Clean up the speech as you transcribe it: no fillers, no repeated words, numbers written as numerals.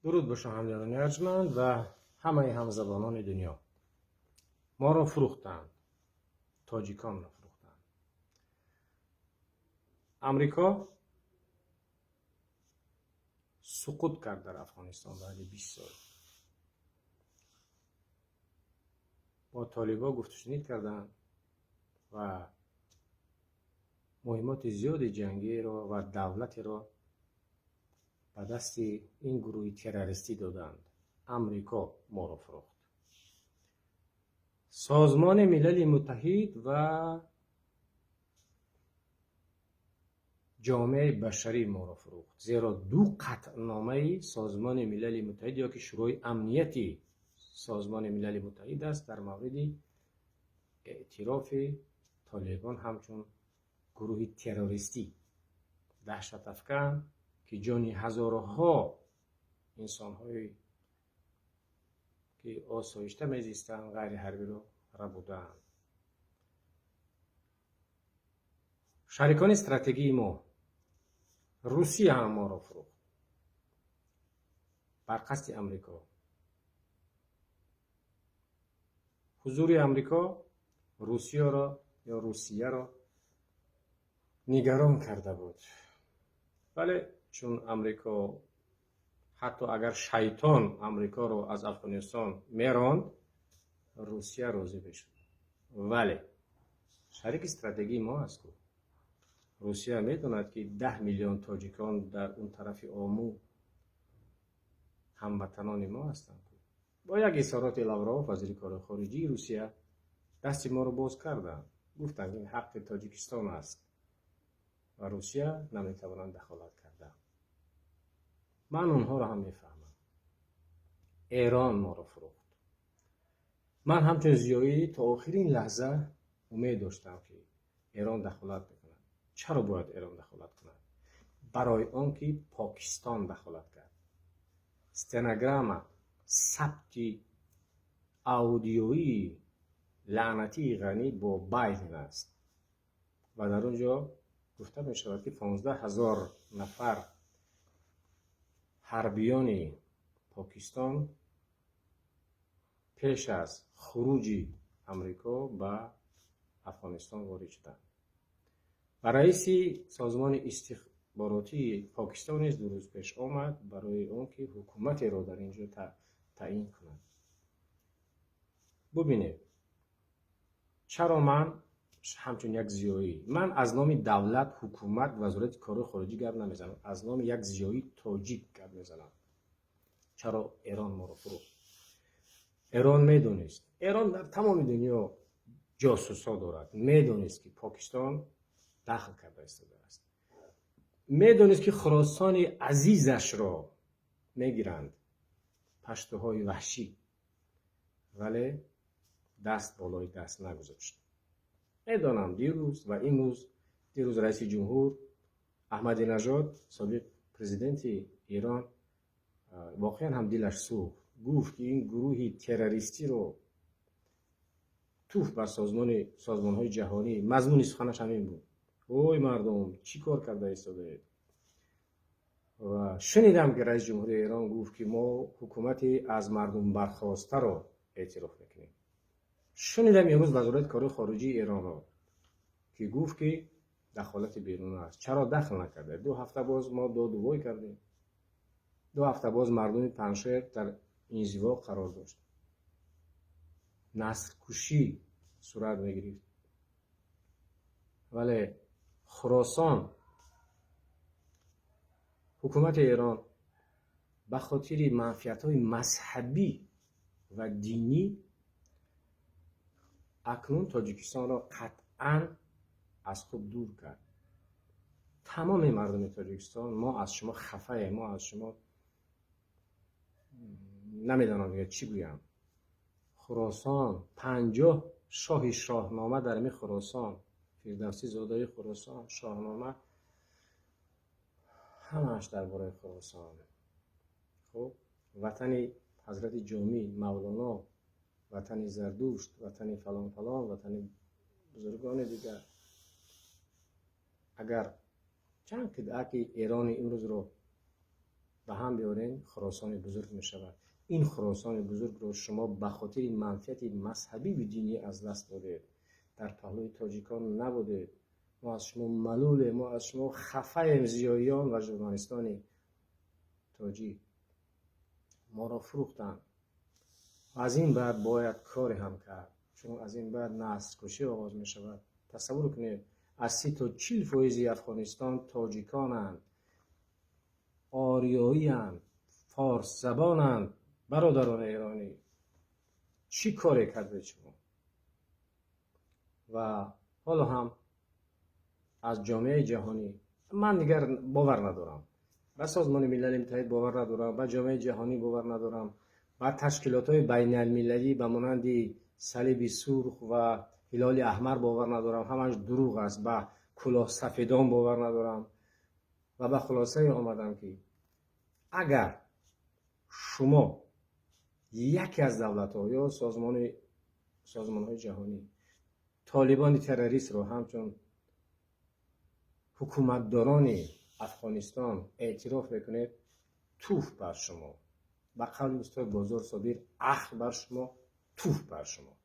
درود به شنوندگان ارجمند و همه همزبانان دنیا. ما را فروختند، تاجیکان را فروختند. امریکا سقوط کرد در افغانستان بعد 20 سال. با طالبان گفت و شنید کردند و مهمات زیاد جنگی را و دولت را به دست این گروه تروریستی دادند. امریکا ما را فروخت. سازمان ملل متحد و جامعه بشری ما را فروخت، زیرا دو قطعنامه سازمان ملل متحد یا که شروع امنیتی سازمان ملل متحد است در مورد اعتراف طالبان همچون گروه تروریستی دهشت افکن که جانی هزارها انسان‌های که آسایشته میزیستند غیر حربی را بودند. شریکان استراتژی ما روسیه هم ما را فروخت بر قصد امریکا. حضور امریکا روسیه را نگران کرده بود، ولی چون امریکا حتی اگر شیطان امریکا را از افغانستان میراند، روسیه راضی بشد. ولی شریک استراتژی ما است. روسیه میداند که 10 میلیون تاجیکان در اون طرف آمو هموطنان ما هستند. با یک اظهارات لاوروف وزیر کار خارجی روسیه دست ما رو باز کردند، گفتند این حق تاجیکستان است و روسیه نمیتوانند دخالت کرده. من اونها رو هم میفهمم. ایران ما رو فروخت. من همچون زیایی تا آخرین لحظه امید داشتم که ایران دخالت بکنه. چرا باید ایران دخالت کنه؟ برای آنکه پاکستان دخالت کرد. استنوگرام ثبت اودیویی لعنتی غنی با بایدن است و در اونجا گفته می شود که 15,000 نفر حربیان پاکستان پیش از خروج امریکا به افغانستان وارد شدند. و رئیس سازمان استخباراتی پاکستان نیز 2 روز پیش آمد برای آنکه حکومت را در اینجا تعیین کند. ببینید چرا من همچون یک زیایی، من از نام دولت، حکومت، وزارت کار خارجی گپ نمیزنم، از نام یک زیایی تاجیک گپ میزنم. چرا ایران ما رو فروخت؟ ایران میدونست، ایران در تمام دنیا جاسوسا دارد، میدونست که پاکستان دخل کرده است، میدونست که خراسان عزیزش را میگیرند پشتوهای وحشی، ولی دست بالای دست نگذاشت. میدانم دیروز و این روز، دیروز رئیس جمهور احمدی نژاد سابق پرزیدنت ایران واقعا هم دلش سوخت، گفت که این گروه تروریستی رو توف بر سازمان‌های جهانی. مضمون سخنش همین بود: اوی مردم چی کار کرده ایستاده؟ و شنیدم که رئیس جمهور ایران گفت که ما حکومت از مردم برخواسته رو اعتراف میکنیم. شنیدم امروز وزارت کار خارجی ایران را که گفت که دخالت بیرون است. چرا دخل نکرده؟ 2 هفته باز ما دادوای کردیم، 2 هفته باز مردم پنشهر در انزوا قرار داشت، نسل کشی صورت میگرفت. ولی خراسان حکومت ایران به خاطر منفعت‌های مذهبی و دینی اکنون تاجیکستان را قطعاً از خود دور کرد. تمام مردم تاجیکستان ما از شما خفه، ما از شما نمیدانم دیگه چی بگم. خراسان 50 شاهنامه در می خراسان، فردوسی زاده خراسان، شاهنامه همه‌اش درباره خراسان. خب وطن حضرت جامی، مولانا، وطن زردوشت، وطن فلان فلان، وطن بزرگان دیگر. اگر چند که ایران امروز رو به هم بیارین خراسان بزرگ می شود. این خراسان بزرگ رو شما به خاطر منفعت مذهبی و دینی از دست دادید، در پهلوی تاجیکان نبودید. ما از شما ملوله، ما از شما خفه زیاییان و ژورنالیستان تاجیک ما را فروختن. از این بعد باید کاری هم کرد، چون از این بعد نسل کشی آغاز می شود. تصور کنید از 30 تا 40% افغانستان تاجیکانند، آریایی‌اند، فارس زبانند. برادران ایرانی چی کاری کرده شما؟ و حالا هم از جامعه جهانی من دیگر باور ندارم، به سازمان ملل متحد باور ندارم، به جامعه جهانی باور ندارم، به تشکیلات‌های بین المللی به مانند صلیب سرخ و هلال احمر باور ندارم، همش دروغ است. به کلاه سفیدان باور ندارم. و به خلاصه آمدم که اگر شما یکی از دولت‌ها یا سازمان‌های جهانی طالبان تروریست رو همچون حکومتداران افغانستان اعتراف بکنید، توف بر شما. به قول استاد بازار صابر، اخ بر شما، توف بر شما.